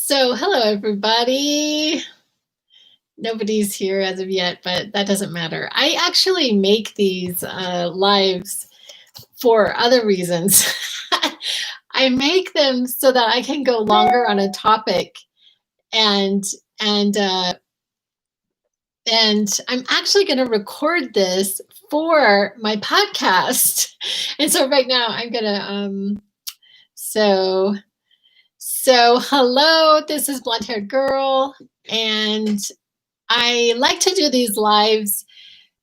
So, hello everybody. Nobody's here as of yet, but that doesn't matter. I actually make these lives for other reasons. I make them so that I can go longer on a topic, and and uh, and I'm actually going to record this for my podcast. And so right now I'm gonna so hello. This is Blonde Haired Girl, and I like to do these lives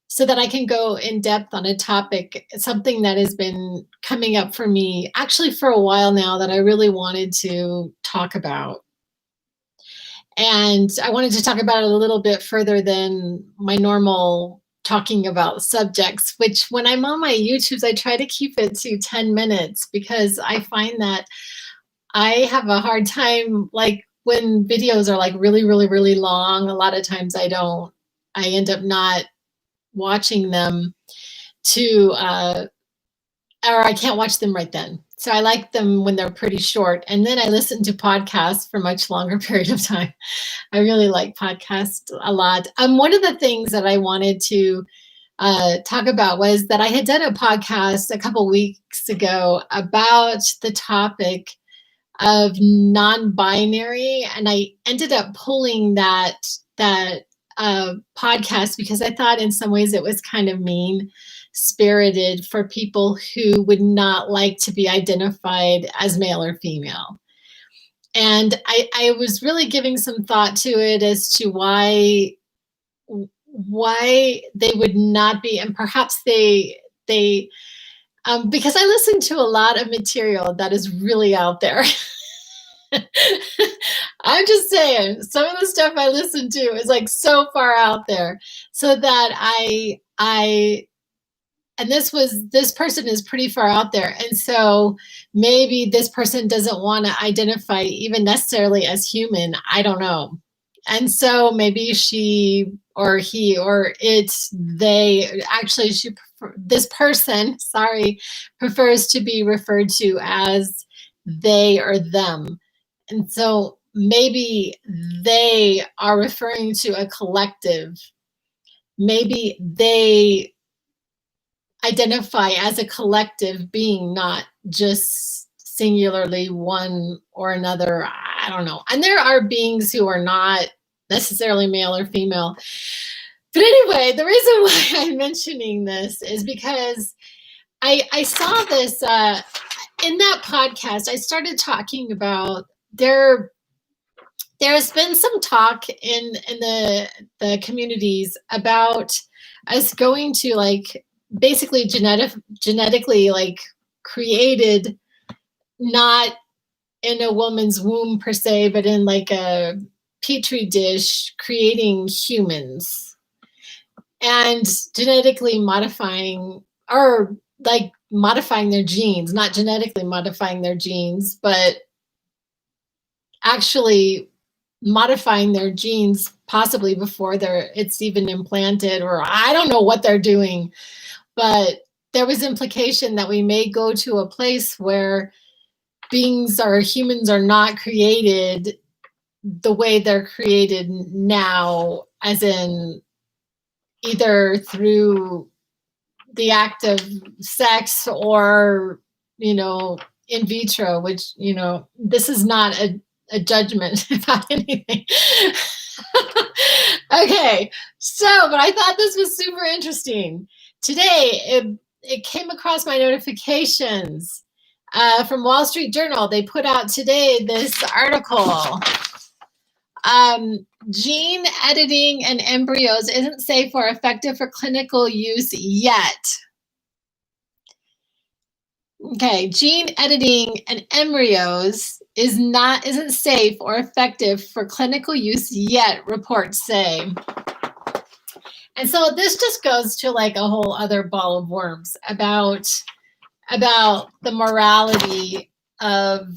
so that I can go in depth on a topic, something that has been coming up for me actually for a while now that I really wanted to talk about. And I wanted to talk about it a little bit further than my normal talking about subjects, which when I'm on my YouTubes, I try to keep it to 10 minutes because I find that I have a hard time, like when videos are like really, really, really long, a lot of times I end up not watching them or I can't watch them right then. So I like them when they're pretty short. And then I listen to podcasts for much longer period of time. I really like podcasts a lot. One of the things that I wanted to talk about was that I had done a podcast a couple weeks ago about the topic of non-binary, and I ended up pulling that podcast because I thought in some ways it was kind of mean spirited for people who would not like to be identified as male or female. And I was really giving some thought to it as to why they would not be, and perhaps they because I listen to a lot of material that is really out there. I'm just saying, some of the stuff I listen to is like so far out there, so that and this person is pretty far out there, and so maybe this person doesn't want to identify even necessarily as human. I don't know. And so maybe she or he or this person, sorry, prefers to be referred to as they or them. And so maybe they are referring to a collective. Maybe they identify as a collective being, not just singularly one or another. I don't know. And there are beings who are not necessarily male or female. But anyway, the reason why I'm mentioning this is because I saw this in that podcast. I started talking about there's been some talk in the communities about us going to like basically genetically like created, not in a woman's womb per se, but in like a petri dish, creating humans and genetically modifying, or like modifying their genes, not genetically modifying their genes, but actually modifying their genes possibly before it's even implanted, or I don't know what they're doing. But there was implication that we may go to a place where humans are not created the way they're created now, as in either through the act of sex or, in vitro, which, this is not a judgment about anything. Okay, but I thought this was super interesting. Today, it came across my notifications from Wall Street Journal. They put out today this article. Gene editing in embryos isn't safe or effective for clinical use yet. Okay, gene editing in embryos isn't safe or effective for clinical use yet, reports say. And so this just goes to like a whole other ball of worms about the morality of,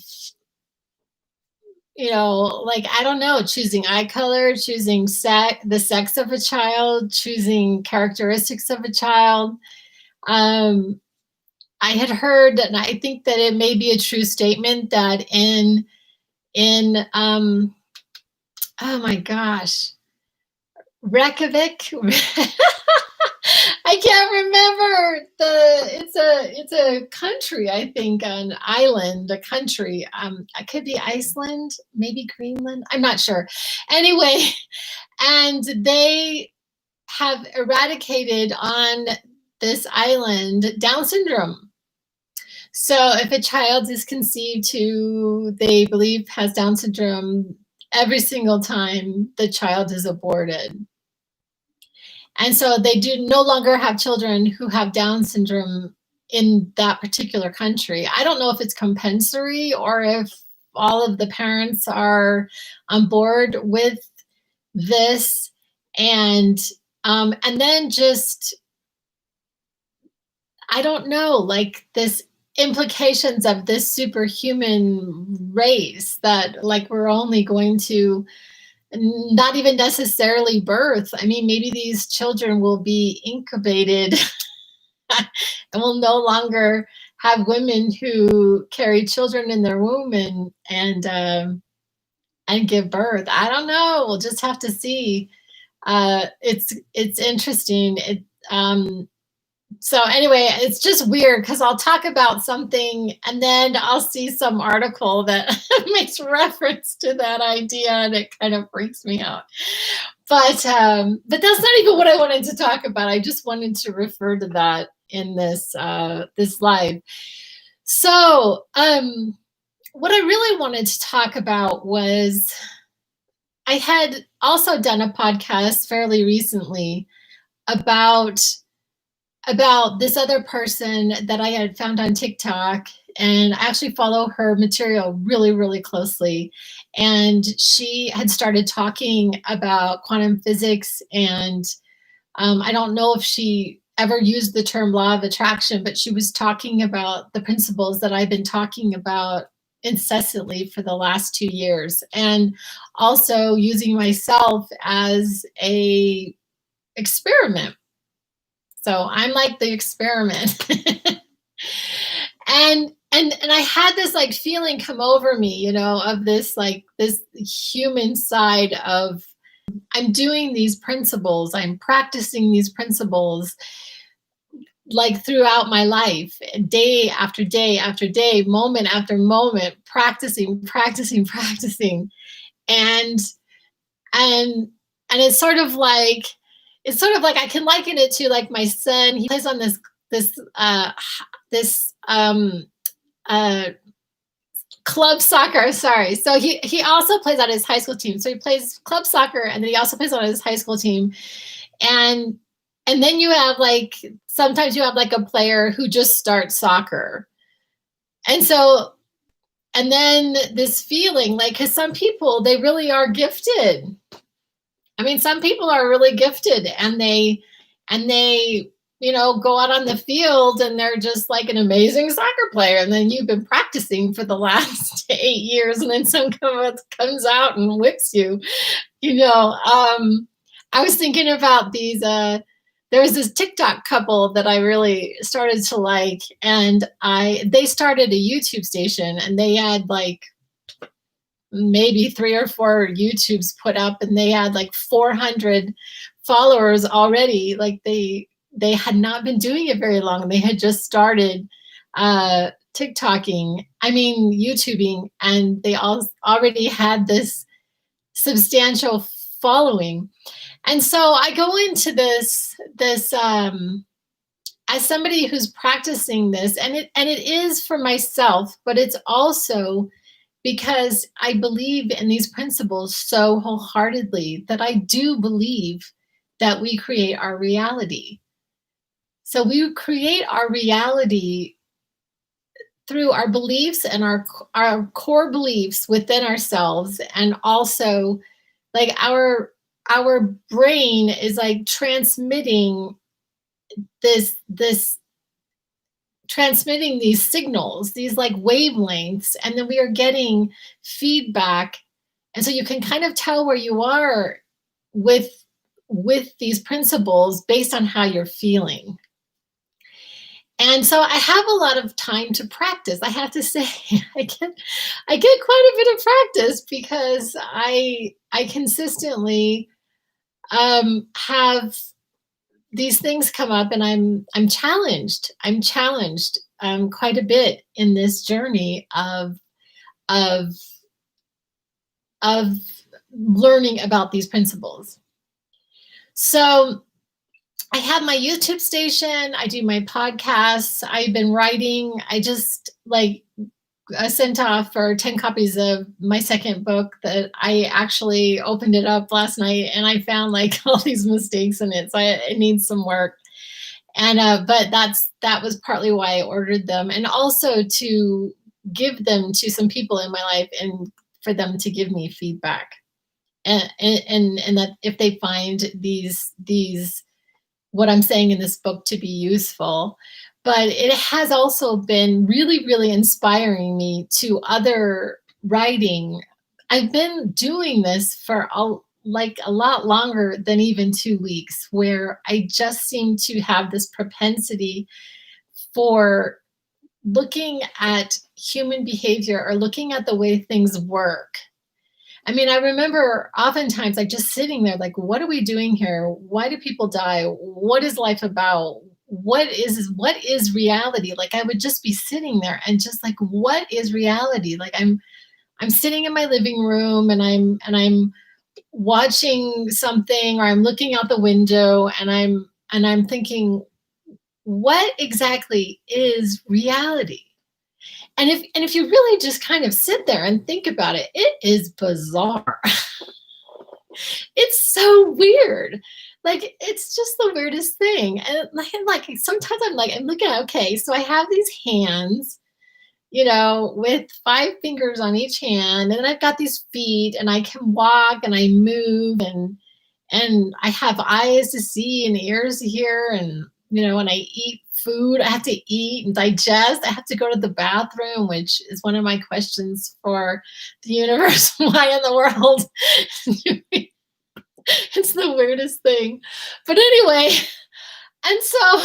like, I don't know, choosing eye color, choosing the sex of a child, choosing characteristics of a child. I had heard, and I think that it may be a true statement, that in in oh my gosh, Reykjavik. I can't remember it's a country, I think, an island, a country. It could be Iceland, maybe Greenland. I'm not sure. Anyway, and they have eradicated on this island Down syndrome. So if a child is conceived who they believe has Down syndrome, every single time the child is aborted. And so they do no longer have children who have Down syndrome in that particular country. I don't know if it's compensatory or if all of the parents are on board with this. And then just, I don't know, like this implications of this superhuman race that like we're only going to not even necessarily birth. I mean, maybe these children will be incubated and will no longer have women who carry children in their womb and give birth. I don't know. We'll just have to see. It's interesting. So anyway, it's just weird because I'll talk about something and then I'll see some article that makes reference to that idea and it kind of freaks me out. But that's not even what I wanted to talk about. I just wanted to refer to that in this live. So what I really wanted to talk about was I had also done a podcast fairly recently about this other person that I had found on TikTok, and I actually follow her material really, really closely. And she had started talking about quantum physics, and I don't know if she ever used the term law of attraction, but she was talking about the principles that I've been talking about incessantly for the last 2 years, and also using myself as a experiment. So I'm like the experiment. and I had this like feeling come over me, you know, of this like this human side of I'm doing these principles, I'm practicing these principles like throughout my life, day after day after day, moment after moment, practicing. And it's sort of like I can liken it to like my son. He plays on this club soccer. Sorry. So he also plays on his high school team. So he plays club soccer and then he also plays on his high school team. And then you have like, sometimes you have like a player who just starts soccer. And so, and then this feeling like, because some people, they really are gifted. I mean, some people are really gifted and they, you know, go out on the field and they're just like an amazing soccer player. And then you've been practicing for the last 8 years and then some comes out and whips you, you know. I was thinking about these, there was this TikTok couple that I really started to like, and they started a YouTube station and they had like maybe 3 or 4 YouTubes put up and they had like 400 followers already. Like they had not been doing it very long. They had just started TikToking, YouTubing, and they all already had this substantial following. And so I go into this as somebody who's practicing this, and it is for myself, but it's also because I believe in these principles so wholeheartedly that I do believe that we create our reality. So we create our reality through our beliefs and our core beliefs within ourselves, and also like our brain is like transmitting transmitting these signals, these like wavelengths, and then we are getting feedback. And so you can kind of tell where you are with these principles based on how you're feeling. And so I have a lot of time to practice. I have to say, I get quite a bit of practice because I consistently have these things come up, and I'm challenged. I'm challenged quite a bit in this journey of of learning about these principles. So I have my YouTube station. I do my podcasts. I've been writing. I just like sent off for 10 copies of my second book that I actually opened it up last night and I found like all these mistakes in it. So it needs some work. And but that was partly why I ordered them, and also to give them to some people in my life and for them to give me feedback. And that if they find these what I'm saying in this book to be useful. But it has also been really, really inspiring me to other writing. I've been doing this for like a lot longer than even 2 weeks, where I just seem to have this propensity for looking at human behavior or looking at the way things work. I mean, I remember oftentimes like just sitting there, like, what are we doing here? Why do people die? What is life about? What is reality? Like I would just be sitting there and just like, what is reality? Like I'm sitting in my living room and I'm watching something, or I'm looking out the window and I'm thinking, what exactly is reality? And if you really just kind of sit there and think about it, it is bizarre. It's so weird. Like it's just the weirdest thing. And like sometimes I'm looking at, okay, so I have these hands, with 5 fingers on each hand, and then I've got these feet and I can walk and I move, and I have eyes to see and ears to hear, and when I eat food, I have to eat and digest. I have to go to the bathroom, which is one of my questions for the universe. Why in the world? It's the weirdest thing. But anyway, and so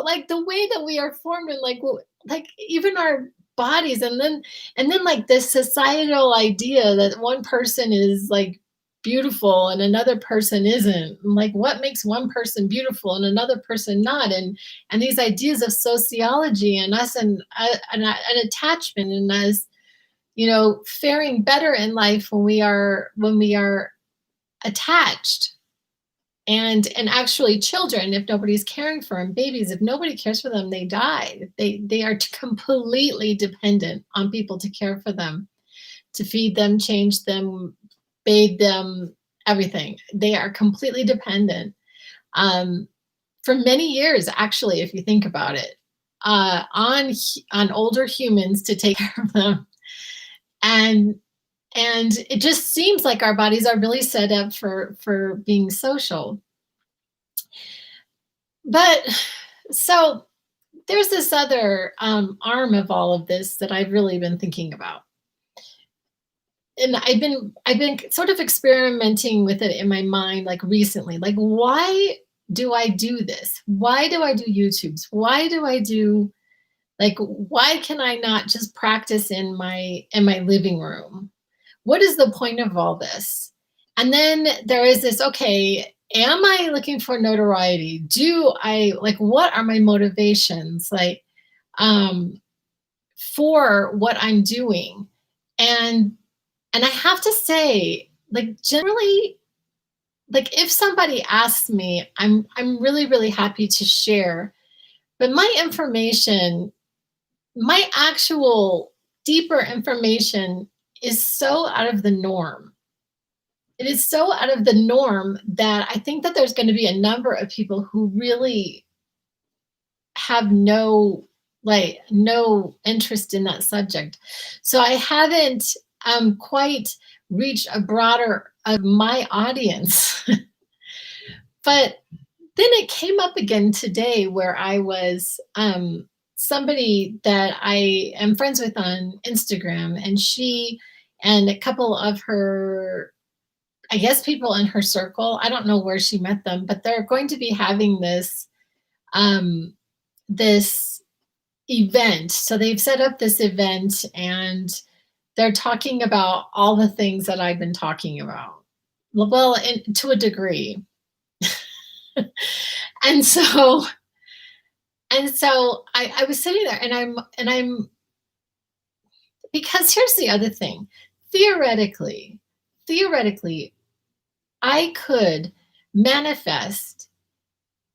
like the way that we are formed, and like even our bodies, and then like this societal idea that one person is like beautiful and another person isn't. Like what makes one person beautiful and another person not? And these ideas of sociology and us, and an attachment, and us faring better in life when we are attached. And actually children, if nobody's caring for them, babies, if nobody cares for them, they die. They are completely dependent on people to care for them, to feed them, change them, bathe them, everything. They are completely dependent, for many years, actually, if you think about it, on older humans to take care of them. And it just seems like our bodies are really set up for being social. But so there's this other arm of all of this that I've really been thinking about. And I've been sort of experimenting with it in my mind, like recently. Like, why do I do this? Why do I do YouTubes? Why do I do, like, why can I not just practice in my living room? What is the point of all this? And then there is this, okay, am I looking for notoriety? Do I, like, what are my motivations, like, um for what I'm doing? And and I have to say, like, generally, like, if somebody asks me, I'm really, really happy to share. But my information, my actual deeper information, is so out of the norm. It is so out of the norm that I think that there's going to be a number of people who really have no interest in that subject. So I haven't quite reached a broader of my audience. But then it came up again today, where I was somebody that I am friends with on Instagram, and she and a couple of her, I guess, people in her circle, I don't know where she met them, but they're going to be having this um, this event. So they've set up this event and they're talking about all the things that I've been talking about. Well, to a degree. And so I was sitting there and I'm because here's the other thing. Theoretically, I could manifest,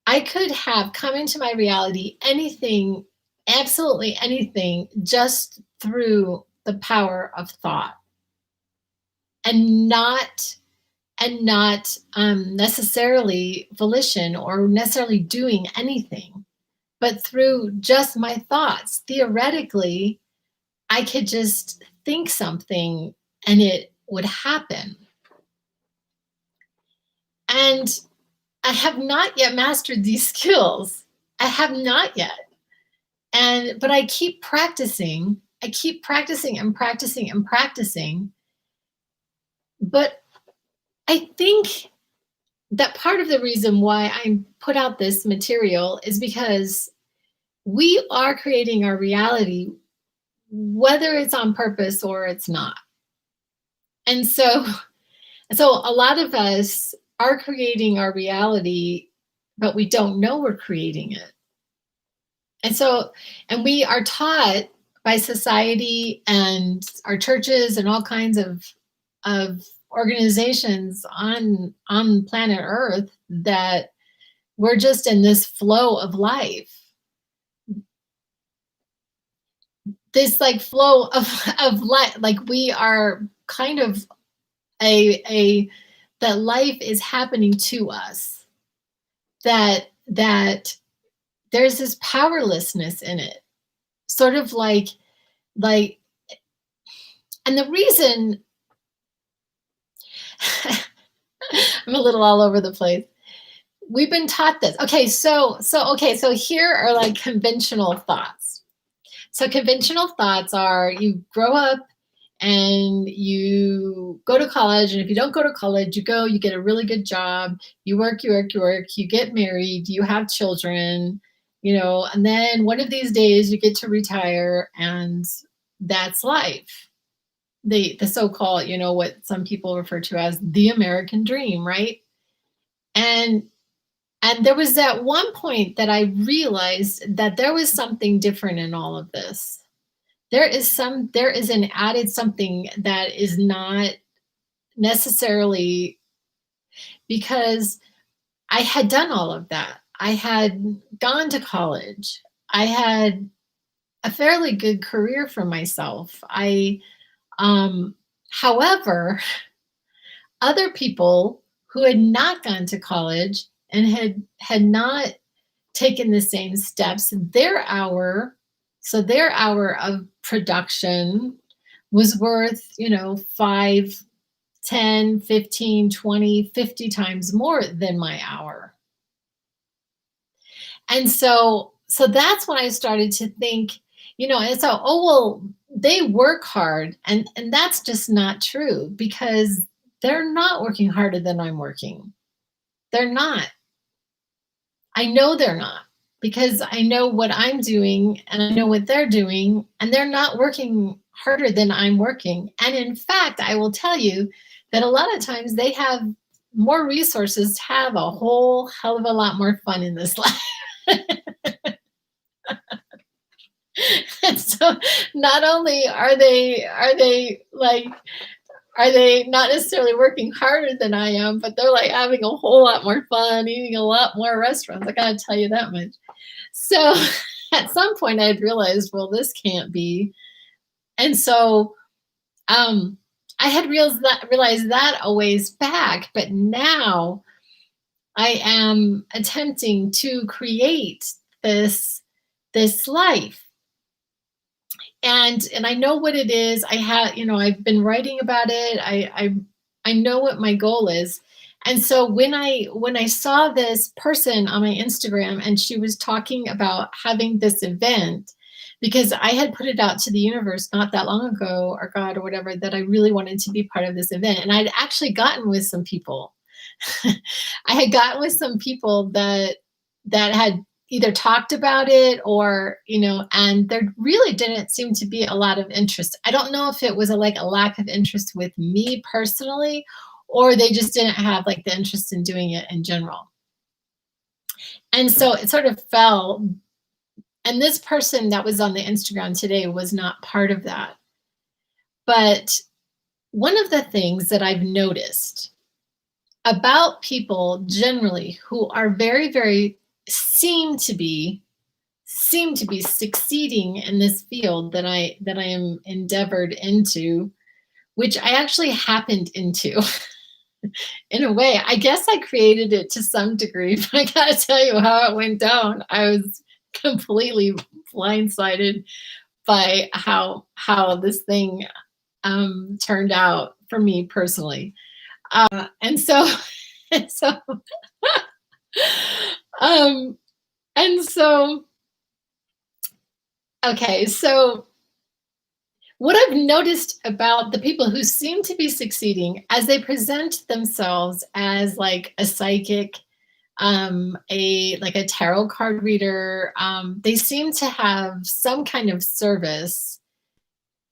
I could have come into my reality anything, absolutely anything, just through the power of thought and not necessarily volition or necessarily doing anything, but through just my thoughts. Theoretically, I could just think something and it would happen. And I have not yet mastered these skills. I have not yet. But I keep practicing. I keep practicing and practicing and practicing. But I think that part of the reason why I put out this material is because we are creating our reality, whether it's on purpose or it's not. And so a lot of us are creating our reality, but we don't know we're creating it. And we are taught by society and our churches and all kinds of organizations on planet Earth that we're just in this flow of life. This like flow of life, like we are kind of that life is happening to us, that there's this powerlessness in it, sort of like, and the reason I'm a little all over the place. We've been taught this. Okay, so here are like conventional thoughts. So conventional thoughts are you grow up and you go to college, and if you don't go to college, you get a really good job, you work, you get married, you have children, and then one of these days you get to retire, and that's life. The so-called, what some people refer to as the American dream, right? And there was that one point that I realized that there was something different in all of this. There is an added something that is not necessarily, because I had done all of that. I had gone to college. I had a fairly good career for myself. However, other people who had not gone to college and had not taken the same steps, their hour of production was worth, 5, 10, 15, 20, 50 times more than my hour. And so that's when I started to think, and so, well, they work hard, and that's just not true, because they're not working harder than I'm working. They're not. I know they're not, because I know what I'm doing and I know what they're doing, and they're not working harder than I'm working. And in fact, I will tell you that a lot of times they have more resources to have a whole hell of a lot more fun in this life. And so not only are they not necessarily working harder than I am, but they're like having a whole lot more fun, eating a lot more restaurants. I gotta tell you that much. So at some point I had realized, well, this can't be. And so I had realized that a ways back, but now I am attempting to create this life. And I know what it is. I've been writing about it. I know what my goal is. And so when I saw this person on my Instagram, and she was talking about having this event, because I had put it out to the universe not that long ago, or God, or whatever, that I really wanted to be part of this event. And I'd actually gotten with some people. I had gotten with some people that had, either talked about it or, and there really didn't seem to be a lot of interest. I don't know if it was like a lack of interest with me personally, or they just didn't have like the interest in doing it in general. And so it sort of fell. And this person that was on the Instagram today was not part of that. But one of the things that I've noticed about people generally who are very, very seem to be succeeding in this field that I am endeavored into, which I actually happened into in a way. I guess I created it to some degree, but I gotta tell you how it went down. I was completely blindsided by how this thing turned out for me personally. And so, and so, um, and so, okay, so what I've noticed about the people who seem to be succeeding as they present themselves as like a psychic, a tarot card reader, they seem to have some kind of service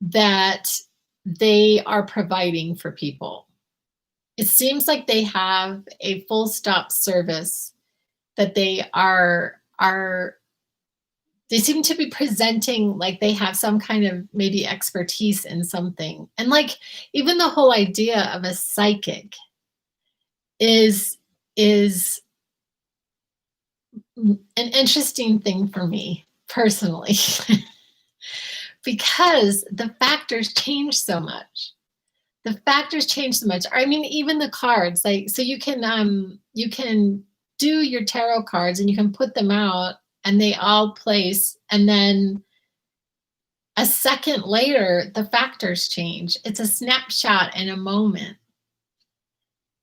that they are providing for people. It seems like they have a full stop service that they seem to be presenting like they have some kind of maybe expertise in something. And like even the whole idea of a psychic is an interesting thing for me personally because the factors change so much. The factors change so much. I mean, even the cards, like, so you can do your tarot cards and you can put them out and they all place, and then a second later, the factors change. It's a snapshot in a moment,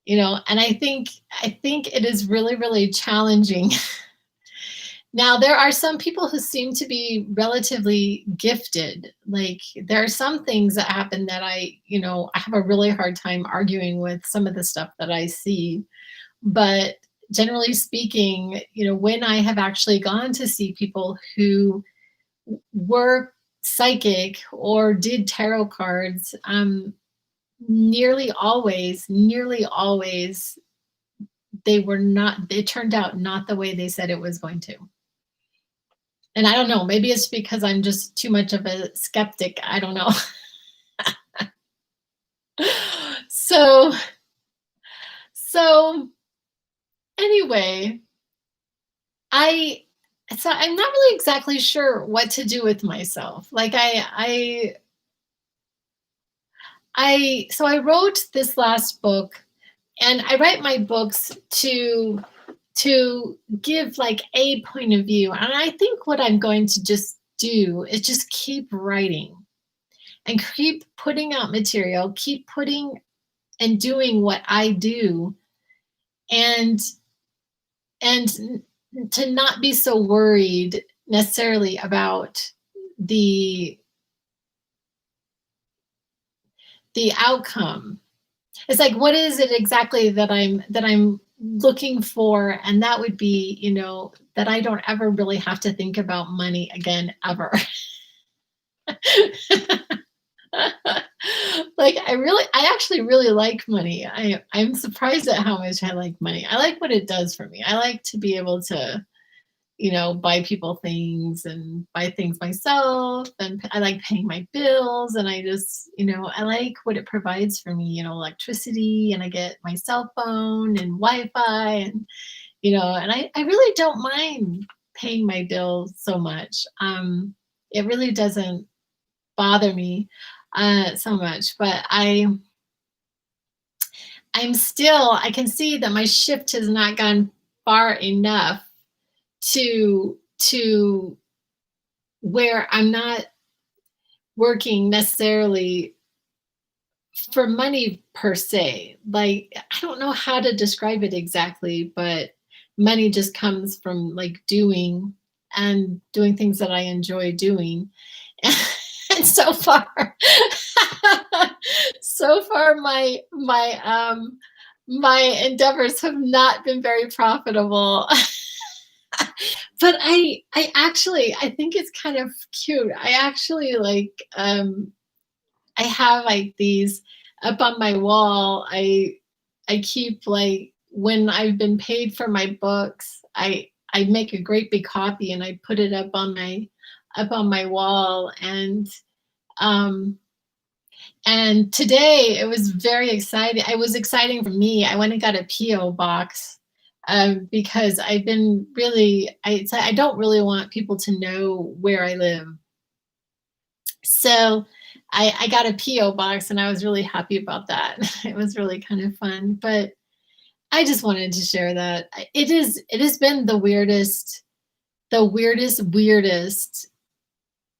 and I think it is really, really challenging. Now, there are some people who seem to be relatively gifted. Like there are some things that happen that I have a really hard time arguing with some of the stuff that I see. But generally speaking, when I have actually gone to see people who were psychic or did tarot cards, nearly always, they turned out not the way they said it was going to. And I don't know, maybe it's because I'm just too much of a skeptic. I don't know. So anyway, I'm not really exactly sure what to do with myself. Like so I wrote this last book, and I write my books to give like a point of view. And I think what I'm going to just do is just keep writing and keep putting out material, keep putting and doing what I do, and to not be so worried necessarily about the outcome. It's like, what is it exactly that I'm looking for? And that would be, that I don't ever really have to think about money again, ever. Like I actually really like money. I'm surprised at how much I like money. I like what it does for me. I like to be able to, buy people things and buy things myself. And I like paying my bills. And I just, I like what it provides for me, electricity, and I get my cell phone and Wi-Fi, and, and I really don't mind paying my bills so much. It really doesn't bother me so much, but I can see that my shift has not gone far enough to where I'm not working necessarily for money per se. Like, I don't know how to describe it exactly, but money just comes from like doing things that I enjoy doing. And so far, my endeavors have not been very profitable. But I actually I think it's kind of cute. I actually like I have like these up on my wall. I keep like when I've been paid for my books, I make a great big copy and I put it up on my wall um and today it was very exciting. It was exciting for me. I went and got a PO box because I've been really I don't really want people to know where I live. So I got a PO box and I was really happy about that. It was really kind of fun, but I just wanted to share that. It has been weirdest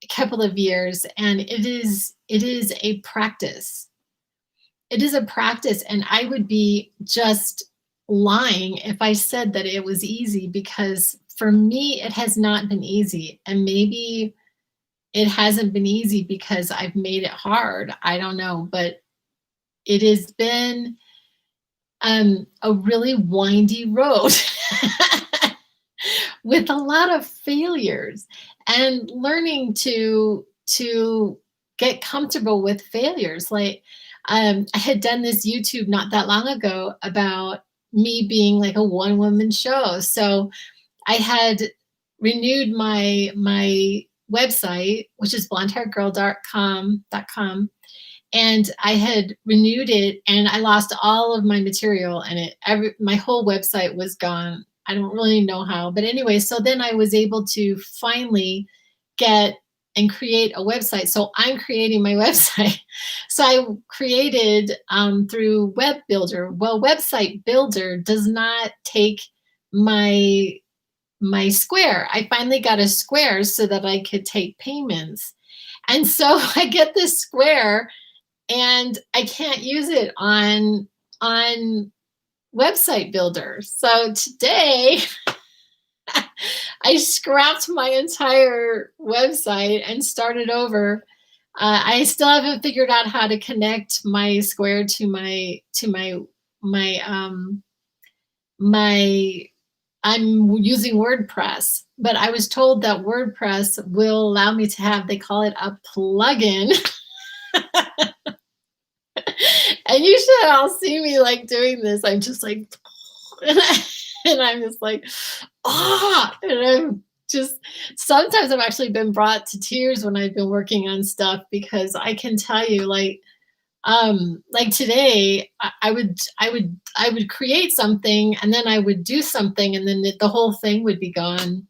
couple of years, and it is a practice. It is a practice, and I would be just lying if I said that it was easy, because for me it has not been easy, and maybe it hasn't been easy because I've made it hard. I don't know, but it has been a really windy road with a lot of failures and learning to get comfortable with failures. Like I had done this YouTube not that long ago about me being like a one woman show. So I had renewed my website, which is blondehairedgirl.com, and I had renewed it, and I lost all of my material, and my whole website was gone. I don't really know how, but anyway, so then I was able to finally get and create a website. So I'm creating my website. So I created through Web Builder. Well, Website Builder does not take my Square. I finally got a Square so that I could take payments. And so I get this Square and I can't use it on Website Builder. So today I scrapped my entire website and started over. I still haven't figured out how to connect my Square to my my I'm using WordPress, but I was told that WordPress will allow me to have, they call it a plugin. And you should all see me like doing this. I'm just like, and I'm just like, and I'm just, sometimes I've actually been brought to tears when I've been working on stuff, because I can tell you, like today, I would create something and then I would do something and then the whole thing would be gone.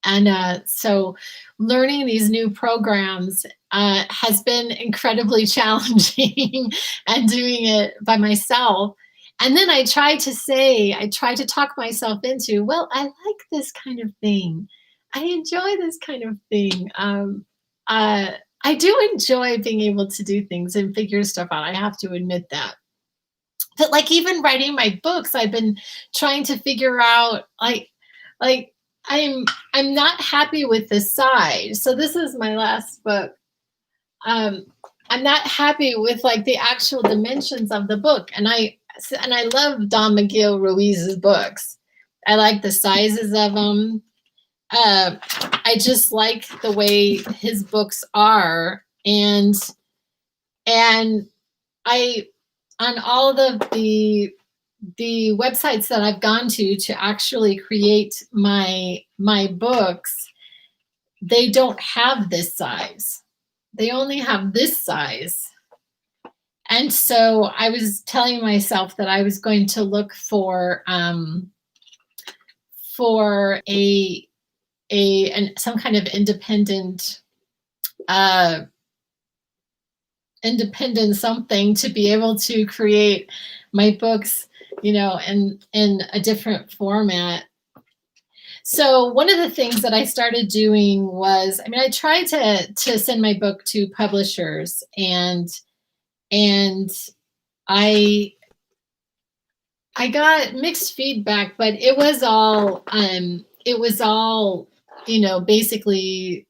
And so learning these new programs has been incredibly challenging and doing it by myself. And then I try to talk myself into, well, I like this kind of thing. I enjoy this kind of thing. Uh, I do enjoy being able to do things and figure stuff out. I have to admit that. But like even writing my books, I've been trying to figure out like I'm not happy with the size. So this is my last book. Um, I'm not happy with like the actual dimensions of the book, and I love Don Miguel Ruiz's books. I like the sizes of them. I just like the way his books are, and I on all the websites that I've gone to actually create my books, they don't have this size. They only have this size. And so I was telling myself that I was going to look for some kind of independent something to be able to create my books, in a different format. So one of the things that I started doing was, I tried to send my book to publishers, and I got mixed feedback, but it was all basically,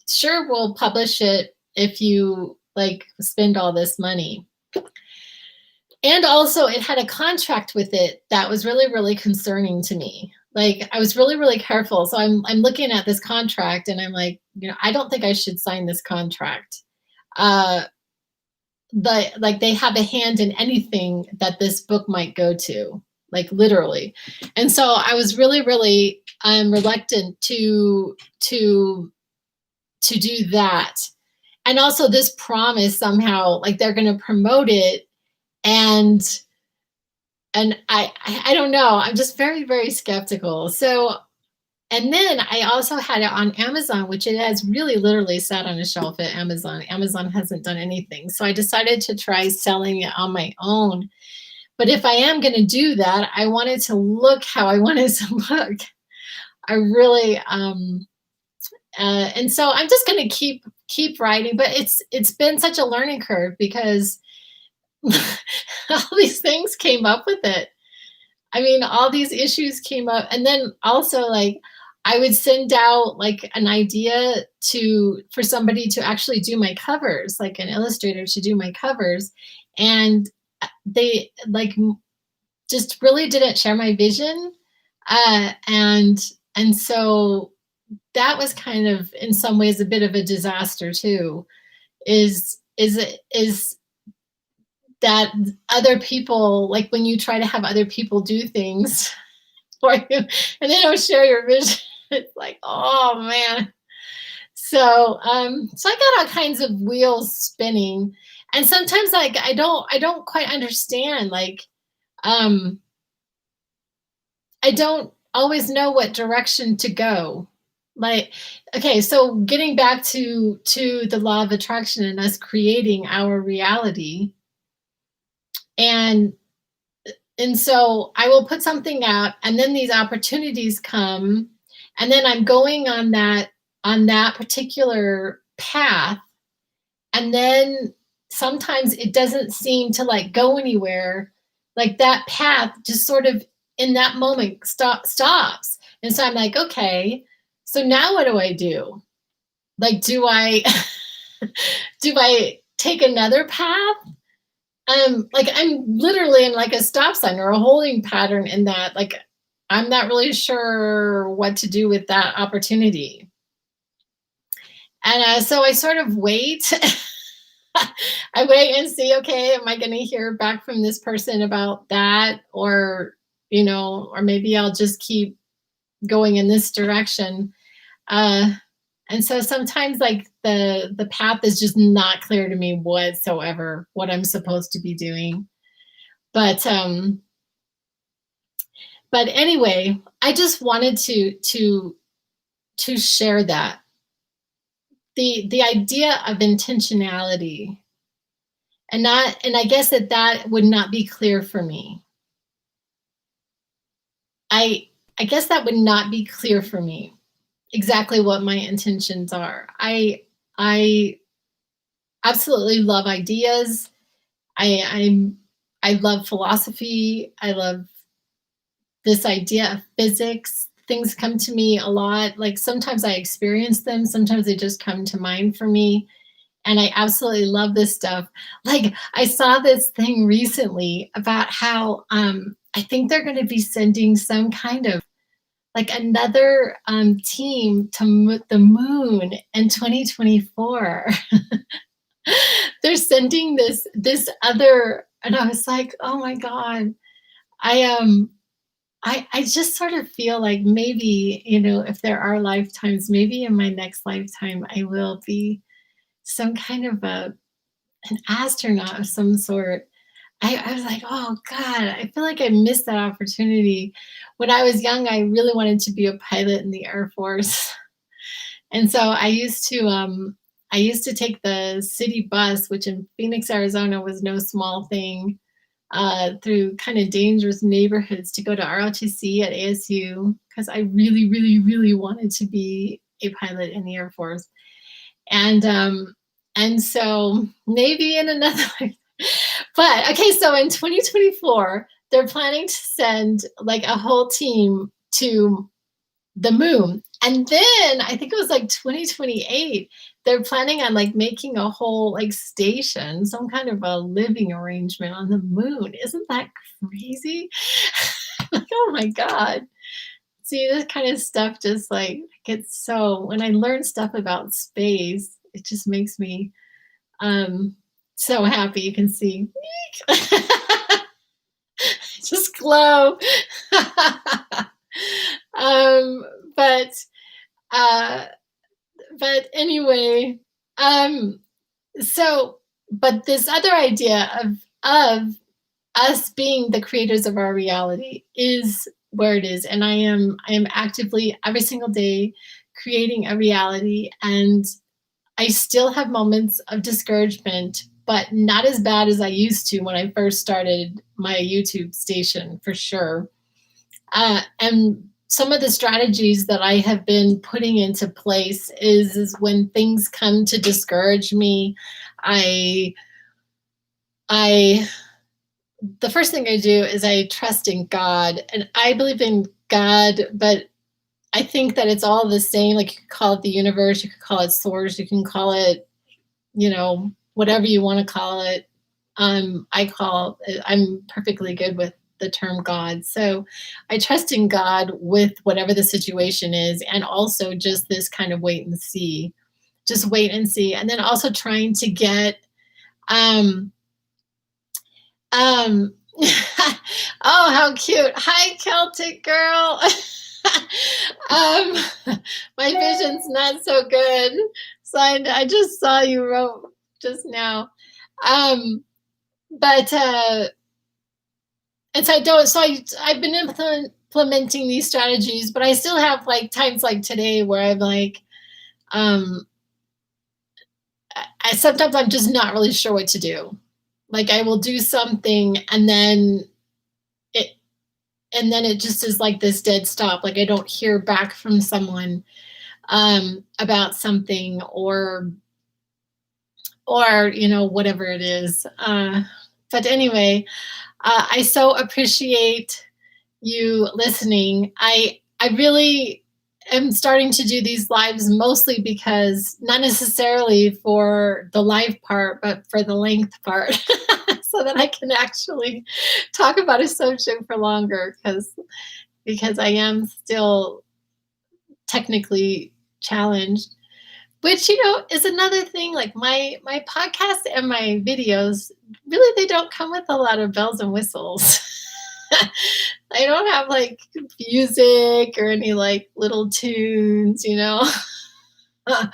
sure, we'll publish it if you like spend all this money. And also it had a contract with it that was really, really concerning to me. Like, I was really, really careful. So I'm looking at this contract and I'm like, I don't think I should sign this contract. Uh, but like they have a hand in anything that this book might go to, like literally. And so I was really, really reluctant to do that. And also this promise somehow, like they're going to promote it, and I don't know. I'm just very, very skeptical. So, and then I also had it on Amazon, which it has really literally sat on a shelf at Amazon. Amazon hasn't done anything. So I decided to try selling it on my own. But if I am going to do that, I wanted to look how I wanted to look. I really, and so I'm just going to keep writing. But it's been such a learning curve because all these things came up with it. I mean, all these issues came up. And then also like I would send out like an idea for somebody to actually do my covers, like an illustrator to do my covers. And they like just really didn't share my vision. And so that was kind of in some ways a bit of a disaster too, is that other people, like when you try to have other people do things for you and they don't share your vision, it's like, oh man. So so I got all kinds of wheels spinning. And sometimes like I don't quite understand, like I don't always know what direction to go. Like, okay, so getting back to the law of attraction and us creating our reality. And so I will put something out and then these opportunities come, and then I'm going on that particular path, and then sometimes it doesn't seem to like go anywhere. Like that path just sort of in that moment stops. And so I'm like, okay, so now what do I do? Like, do I do I take another path? Like I'm literally in like a stop sign or a holding pattern in that, like, I'm not really sure what to do with that opportunity. And so I sort of wait. I wait and see, okay, am I going to hear back from this person about that? Or, or maybe I'll just keep going in this direction. And so sometimes like the path is just not clear to me whatsoever, what I'm supposed to be doing. But anyway, I just wanted to share that. The idea of intentionality, and I guess that would not be clear for me. I guess that would not be clear for me exactly what my intentions are. I absolutely love ideas. I love philosophy. I love this idea of physics. Things come to me a lot. Like sometimes I experience them, sometimes they just come to mind for me. And I absolutely love this stuff. Like I saw this thing recently about how I think they're going to be sending some kind of like another team to the moon in 2024. They're sending this other, and I was like, oh my God. I just sort of feel like maybe, if there are lifetimes, maybe in my next lifetime I will be some kind of an astronaut of some sort. I was like, oh God, I feel like I missed that opportunity. When I was young, I really wanted to be a pilot in the Air Force. And so I used to take the city bus, which in Phoenix, Arizona was no small thing, through kind of dangerous neighborhoods to go to ROTC at ASU, because I really, really, really wanted to be a pilot in the Air Force. And so maybe in another but okay, so in 2024, they're planning to send like a whole team to the moon. And then I think it was like 2028, they're planning on like making a whole like station, some kind of a living arrangement on the moon. Isn't that crazy? Like, oh my God. See, this kind of stuff just like gets so, when I learn stuff about space, it just makes me um so happy. You can see just glow. um but uh but anyway, um so but this other idea of us being the creators of our reality is where it is, and I am actively every single day creating a reality, and I still have moments of discouragement, but not as bad as I used to when I first started my YouTube station, for sure. And some of the strategies that I have been putting into place is when things come to discourage me, I I the first thing I do is I trust in God, and I believe in God, but I think that it's all the same. Like, you could call it the universe, you could call it source, you can call it, whatever you want to call it. I'm perfectly good with the term God. So I trust in God with whatever the situation is, and also just this kind of wait and see, just wait and see, and then also trying to get um um oh, how cute. Hi, Celtic girl. My vision's not so good. So I just saw you wrote just now. Um, but and so I don't. So I've been implementing these strategies, but I still have like times like today where I'm like, um, sometimes I'm just not really sure what to do. Like, I will do something, it and then it just is like this dead stop. Like, I don't hear back from someone about something, or whatever it is. But anyway, I so appreciate you listening. I really am starting to do these lives mostly because, not necessarily for the live part, but for the length part, so that I can actually talk about a subject for longer, because I am still technically challenged. Which, is another thing. Like, my podcast and my videos, really, they don't come with a lot of bells and whistles. I don't have like music or any like little tunes. I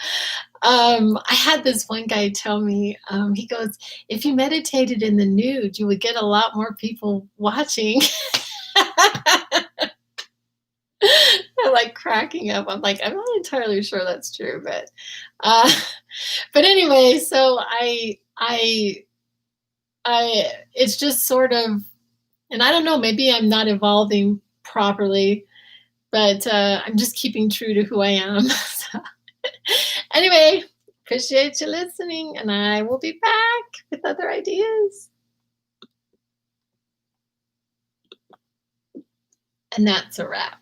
had this one guy tell me, he goes, if you meditated in the nude, you would get a lot more people watching. I'm like cracking up. I'm like, I'm not entirely sure that's true, uh, but anyway, so it's just sort of, and I don't know, maybe I'm not evolving properly, but I'm just keeping true to who I am. So, anyway, appreciate you listening, and I will be back with other ideas. And that's a wrap.